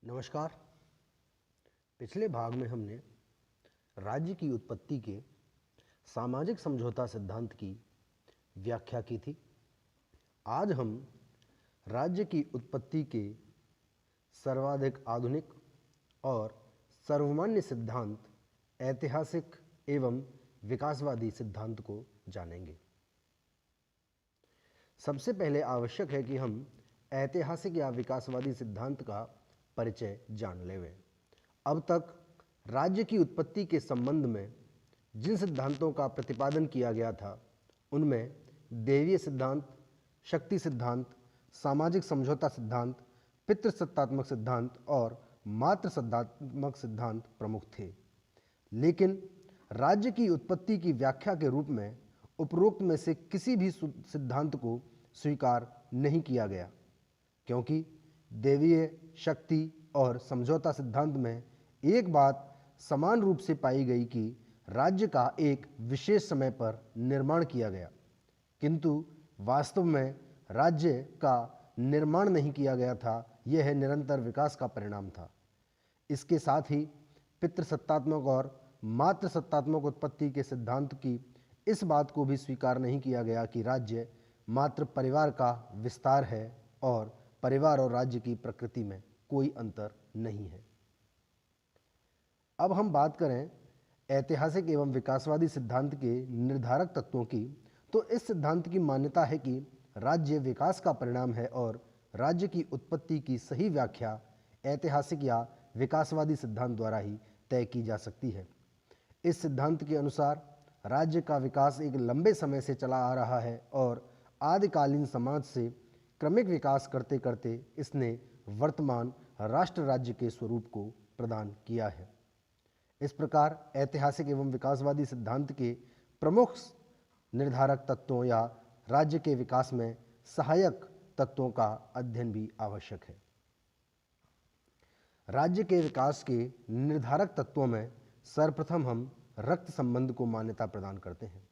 नमस्कार। पिछले भाग में हमने राज्य की उत्पत्ति के सामाजिक समझौता सिद्धांत की व्याख्या की थी। आज हम राज्य की उत्पत्ति के सर्वाधिक आधुनिक और सर्वमान्य सिद्धांत ऐतिहासिक एवं विकासवादी सिद्धांत को जानेंगे। सबसे पहले आवश्यक है कि हम ऐतिहासिक या विकासवादी सिद्धांत का परिचय जान लें। अब तक राज्य की उत्पत्ति के संबंध में जिन सिद्धांतों का प्रतिपादन किया गया था उनमें दैवीय सिद्धांत, शक्ति सिद्धांत, सामाजिक समझौता सिद्धांत, पितृसत्तात्मक सिद्धांत और मात्र सत्तात्मक सिद्धांत प्रमुख थे। लेकिन राज्य की उत्पत्ति की व्याख्या के रूप में उपरोक्त में से किसी भी सिद्धांत को स्वीकार नहीं किया गया, क्योंकि दैवीय, शक्ति और समझौता सिद्धांत में एक बात समान रूप से पाई गई कि राज्य का एक विशेष समय पर निर्माण किया गया, किंतु वास्तव में राज्य का निर्माण नहीं किया गया था। यह निरंतर विकास का परिणाम था। इसके साथ ही पितृसत्तात्मक और मात्र सत्तात्मक उत्पत्ति के सिद्धांत की इस बात को भी स्वीकार नहीं किया गया कि राज्य मात्र परिवार का विस्तार है और परिवार और राज्य की प्रकृति में कोई अंतर नहीं है। अब हम बात करें ऐतिहासिक एवं विकासवादी सिद्धांत के निर्धारक तत्वों की, तो इस सिद्धांत की मान्यता है कि राज्य विकास का परिणाम है और राज्य की उत्पत्ति की सही व्याख्या ऐतिहासिक या विकासवादी सिद्धांत द्वारा ही तय की जा सकती है। इस सिद्धांत के अनुसार राज्य का विकास एक लंबे समय से चला आ रहा है और आदिकालीन समाज से क्रमिक विकास करते करते इसने वर्तमान राष्ट्र राज्य के स्वरूप को प्रदान किया है। इस प्रकार ऐतिहासिक एवं विकासवादी सिद्धांत के प्रमुख निर्धारक तत्वों या राज्य के विकास में सहायक तत्वों का अध्ययन भी आवश्यक है। राज्य के विकास के निर्धारक तत्वों में सर्वप्रथम हम रक्त संबंध को मान्यता प्रदान करते हैं।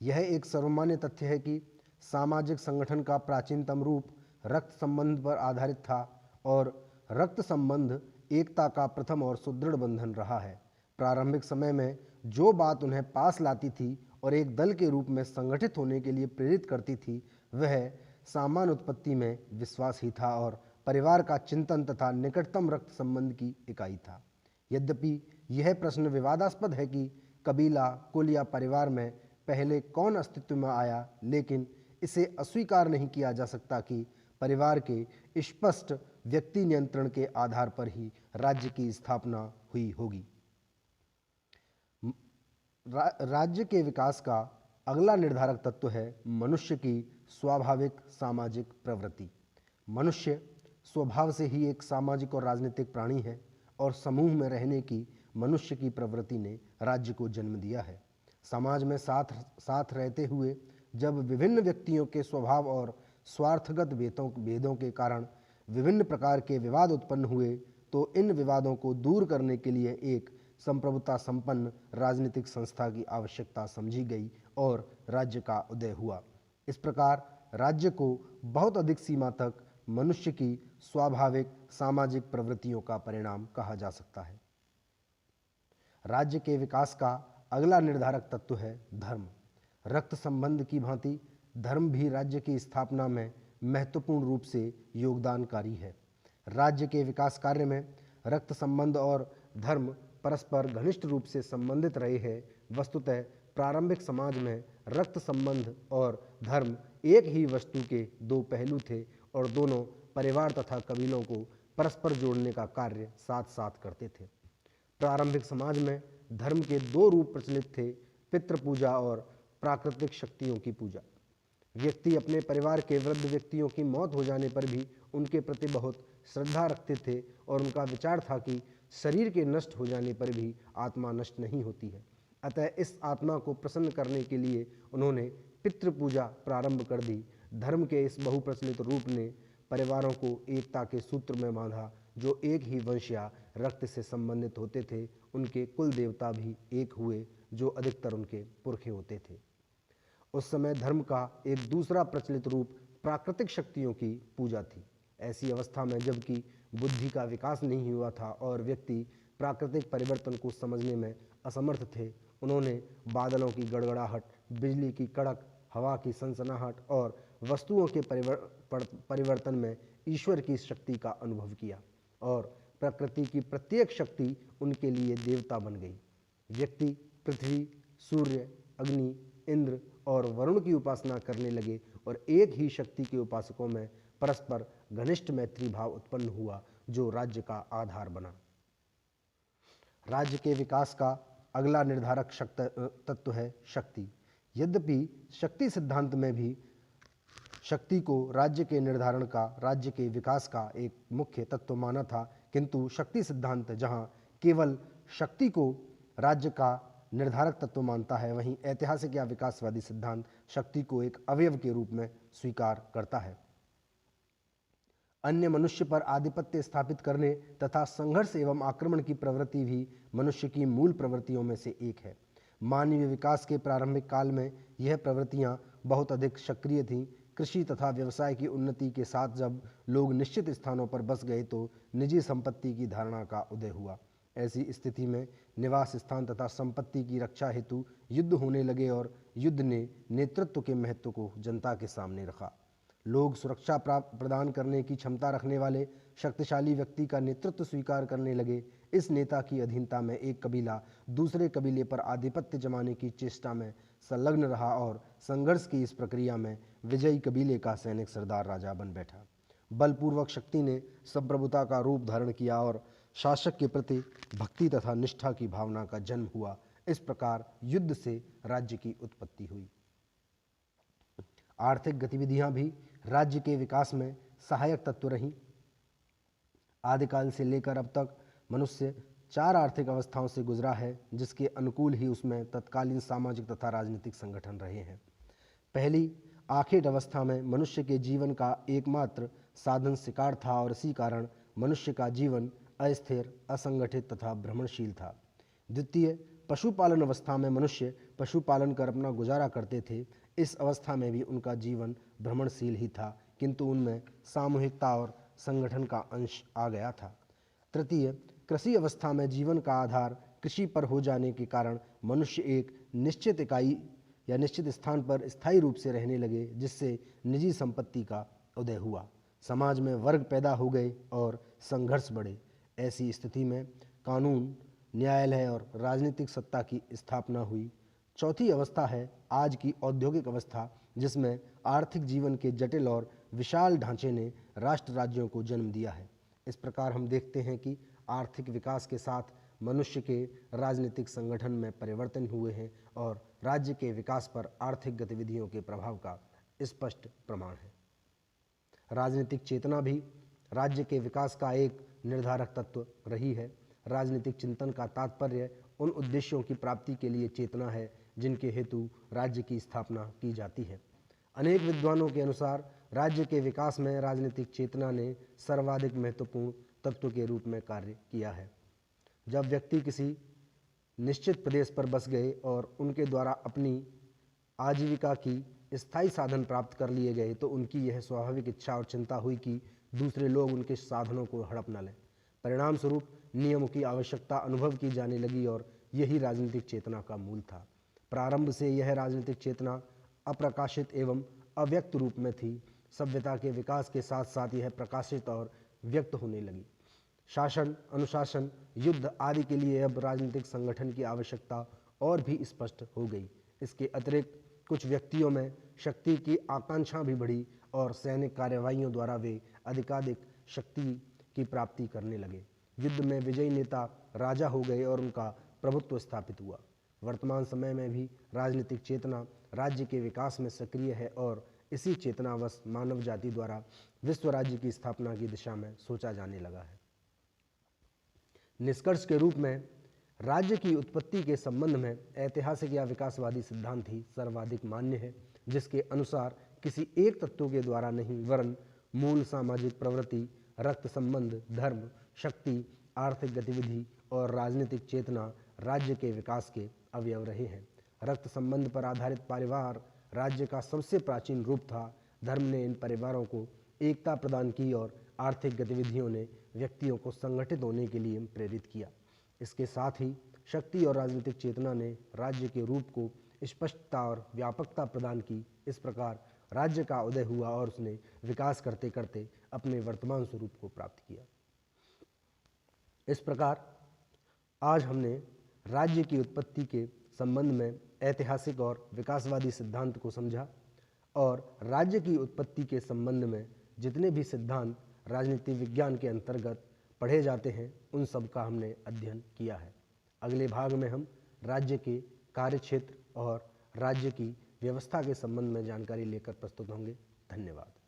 यह एक सर्वमान्य तथ्य है कि सामाजिक संगठन का प्राचीनतम रूप रक्त संबंध पर आधारित था और रक्त संबंध एकता का प्रथम और सुदृढ़ बंधन रहा है। प्रारंभिक समय में जो बात उन्हें पास लाती थी और एक दल के रूप में संगठित होने के लिए प्रेरित करती थी, वह सामान उत्पत्ति में विश्वास ही था और परिवार का चिंतन तथा निकटतम रक्त संबंध की इकाई था। यद्यपि यह प्रश्न विवादास्पद है कि कबीला, कुल या परिवार में पहले कौन अस्तित्व में आया, लेकिन इसे अस्वीकार नहीं किया जा सकता कि परिवार के स्पष्ट व्यक्ति नियंत्रण के आधार पर ही राज्य की स्थापना हुई होगी। राज्य के विकास का अगला निर्धारक तत्व है मनुष्य की स्वाभाविक सामाजिक प्रवृत्ति। मनुष्य स्वभाव से ही एक सामाजिक और राजनीतिक प्राणी है और समूह में रहने की मनुष्य की प्रवृत्ति ने राज्य को जन्म दिया है। समाज में साथ रहते हुए जब विभिन्न व्यक्तियों के स्वभाव और स्वार्थगत भेदों के कारण विभिन्न प्रकार के विवाद उत्पन्न हुए, तो इन विवादों को दूर करने के लिए एक संप्रभुता संपन्न राजनीतिक संस्था की आवश्यकता समझी गई और राज्य का उदय हुआ। इस प्रकार राज्य को बहुत अधिक सीमा तक मनुष्य की स्वाभाविक सामाजिक प्रवृत्तियों का परिणाम कहा जा सकता है। राज्य के विकास का अगला निर्धारक तत्व है धर्म। रक्त संबंध की भांति धर्म भी राज्य की स्थापना में महत्वपूर्ण रूप से योगदानकारी है। राज्य के विकास कार्य में रक्त संबंध और धर्म परस्पर घनिष्ठ रूप से संबंधित रहे हैं। वस्तुतः प्रारंभिक समाज में रक्त संबंध और धर्म एक ही वस्तु के दो पहलू थे और दोनों परिवार तथा कबीलों को परस्पर जोड़ने का कार्य साथ साथ करते थे। प्रारंभिक समाज में धर्म के दो रूप प्रचलित थे, पितृ पूजा और प्राकृतिक शक्तियों की पूजा। व्यक्ति अपने परिवार के वृद्ध व्यक्तियों की मौत हो जाने पर भी उनके प्रति बहुत श्रद्धा रखते थे और उनका विचार था कि शरीर के नष्ट हो जाने पर भी आत्मा नष्ट नहीं होती है। अतः इस आत्मा को प्रसन्न करने के लिए उन्होंने पितृ पूजा प्रारंभ कर दी। धर्म के इस बहुप्रचलित रूप ने परिवारों को एकता के सूत्र में बांधा। जो एक ही वंश या रक्त से संबंधित होते थे, उनके कुल देवता भी एक हुए, जो अधिकतर उनके पुरखे होते थे। उस समय धर्म का एक दूसरा प्रचलित रूप प्राकृतिक शक्तियों की पूजा थी। ऐसी अवस्था में जबकि बुद्धि का विकास नहीं हुआ था और व्यक्ति प्राकृतिक परिवर्तन को समझने में असमर्थ थे। उन्होंने बादलों की गड़गड़ाहट, बिजली की कड़क, हवा की सनसनाहट और वस्तुओं के परिवर्तन में ईश्वर की शक्ति का अनुभव किया और प्रकृति की प्रत्येक शक्ति उनके लिए देवता बन गई। व्यक्ति पृथ्वी, सूर्य, अग्नि, इंद्र और वरुण की उपासना करने लगे और एक ही शक्ति के उपासकों में परस्पर घनिष्ठ मैत्री भाव उत्पन्न हुआ, जो राज्य का आधार बना। राज्य के विकास का अगला निर्धारक तत्व है शक्ति। यद्यपि शक्ति सिद्धांत में भी शक्ति को राज्य के निर्धारण का, राज्य के विकास का एक मुख्य तत्व माना था, किंतु शक्ति सिद्धांत जहां केवल शक्ति को राज्य का निर्धारक तत्व मानता है, वहीं ऐतिहासिक या विकासवादी सिद्धांत शक्ति को एक अवयव के रूप में स्वीकार करता है। अन्य मनुष्य पर आधिपत्य स्थापित करने तथा संघर्ष एवं आक्रमण की प्रवृत्ति भी मनुष्य की मूल प्रवृत्तियों में से एक है। मानवीय विकास के प्रारंभिक काल में यह प्रवृत्तियां बहुत अधिक सक्रिय थीं। कृषि तथा व्यवसाय की उन्नति के साथ जब लोग निश्चित स्थानों पर बस गए तो निजी संपत्ति की धारणा का उदय हुआ। ऐसी स्थिति में निवास स्थान तथा संपत्ति की रक्षा हेतु युद्ध होने लगे और युद्ध ने नेतृत्व के महत्व को जनता के सामने रखा। लोग सुरक्षा प्रदान करने की क्षमता रखने वाले शक्तिशाली व्यक्ति का नेतृत्व स्वीकार करने लगे। इस नेता की अधीनता में एक कबीला दूसरे कबीले पर आधिपत्य जमाने की चेष्टा में संलग्न रहा और संघर्ष की इस प्रक्रिया में विजयी कबीले का सैनिक सरदार राजा बन बैठा। बलपूर्वक शक्ति ने संप्रभुता का रूप धारण किया और शासक के प्रति भक्ति तथा निष्ठा की भावना का जन्म हुआ। इस प्रकार युद्ध से राज्य की उत्पत्ति हुई। आर्थिक गतिविधियां भी राज्य के विकास में सहायक तत्व रहीं। आदिकाल से लेकर अब तक मनुष्य 4 आर्थिक अवस्थाओं से गुजरा है, जिसके अनुकूल ही उसमें तत्कालीन सामाजिक तथा राजनीतिक संगठन रहे हैं। पहली आखेट अवस्था में मनुष्य के जीवन का एकमात्र साधन शिकार था और इसी कारण मनुष्य का जीवन अस्थिर, असंगठित तथा भ्रमणशील था। द्वितीय पशुपालन अवस्था में मनुष्य पशुपालन कर अपना गुजारा करते थे। इस अवस्था में भी उनका जीवन भ्रमणशील ही था, किंतु उनमें सामूहिकता और संगठन का अंश आ गया था। तृतीय कृषि अवस्था में जीवन का आधार कृषि पर हो जाने के कारण मनुष्य एक निश्चित इकाई या निश्चित स्थान पर स्थायी रूप से रहने लगे, जिससे निजी संपत्ति का उदय हुआ। समाज में वर्ग पैदा हो गए और संघर्ष बढ़े। ऐसी स्थिति में कानून, न्यायालय और राजनीतिक सत्ता की स्थापना हुई। चौथी अवस्था है आज की औद्योगिक अवस्था, जिसमें आर्थिक जीवन के जटिल और विशाल ढांचे ने राष्ट्र राज्यों को जन्म दिया है। इस प्रकार हम देखते हैं कि आर्थिक विकास के साथ मनुष्य के राजनीतिक संगठन में परिवर्तन हुए हैं और राज्य के विकास पर आर्थिक गतिविधियों के प्रभाव का स्पष्ट प्रमाण है। राजनीतिक चेतना भी राज्य के विकास का एक निर्धारक तत्व रही है। राजनीतिक चिंतन का तात्पर्य उन उद्देश्यों की प्राप्ति के लिए चेतना है जिनके हेतु राज्य की स्थापना की जाती है। अनेक विद्वानों के अनुसार राज्य के विकास में राजनीतिक चेतना ने सर्वाधिक महत्वपूर्ण तत्व के रूप में कार्य किया है। जब व्यक्ति किसी निश्चित प्रदेश पर बस गए और उनके द्वारा अपनी आजीविका की स्थायी साधन प्राप्त कर लिए गए, तो उनकी यह स्वाभाविक इच्छा और चिंता हुई कि दूसरे लोग उनके साधनों को हड़प न लें। परिणाम स्वरूप नियमों की आवश्यकता अनुभव की जाने लगी और यही राजनीतिक चेतना का मूल था। प्रारंभ से यह राजनीतिक चेतना अप्रकाशित एवं अव्यक्त रूप में थी। सभ्यता के विकास के साथ साथ यह प्रकाशित और व्यक्त होने लगी। शासन, अनुशासन, युद्ध आदि के लिए अब राजनीतिक संगठन की आवश्यकता और भी स्पष्ट हो गई। इसके अतिरिक्त कुछ व्यक्तियों में शक्ति की आकांक्षा भी बढ़ी और सैनिक कार्यवाहियों द्वारा वे अधिकाधिक शक्ति की प्राप्ति करने लगे। युद्ध में विजयी नेता राजा हो गए और उनका प्रभुत्व स्थापित हुआ। वर्तमान समय में भी राजनीतिक चेतना राज्य के विकास में सक्रिय है और इसी चेतनावश मानव जाति द्वारा विश्व राज्य की स्थापना की दिशा में सोचा जाने लगा है। निष्कर्ष के रूप में राज्य की उत्पत्ति के संबंध में ऐतिहासिक या विकासवादी सिद्धांत ही सर्वाधिक मान्य है, जिसके अनुसार किसी एक तत्व के द्वारा नहीं वरन मूल सामाजिक प्रवृत्ति, रक्त संबंध, धर्म, शक्ति, आर्थिक गतिविधि और राजनीतिक चेतना राज्य के विकास के अवयव रहे हैं। रक्त संबंध पर आधारित परिवार राज्य का सबसे प्राचीन रूप था। धर्म ने इन परिवारों को एकता प्रदान की और आर्थिक गतिविधियों ने व्यक्तियों को संगठित होने के लिए प्रेरित किया। इसके साथ ही शक्ति और राजनीतिक चेतना ने राज्य के रूप को स्पष्टता और व्यापकता प्रदान की। इस प्रकार राज्य का उदय हुआ और उसने विकास करते करते अपने वर्तमान स्वरूप को प्राप्त किया। इस प्रकार आज हमने राज्य की उत्पत्ति के संबंध में ऐतिहासिक और विकासवादी सिद्धांत को समझा और राज्य की उत्पत्ति के संबंध में जितने भी सिद्धांत राजनीति विज्ञान के अंतर्गत पढ़े जाते हैं उन सब का हमने अध्ययन किया है। अगले भाग में हम राज्य के कार्यक्षेत्र और राज्य की व्यवस्था के संबंध में जानकारी लेकर प्रस्तुत होंगे। धन्यवाद।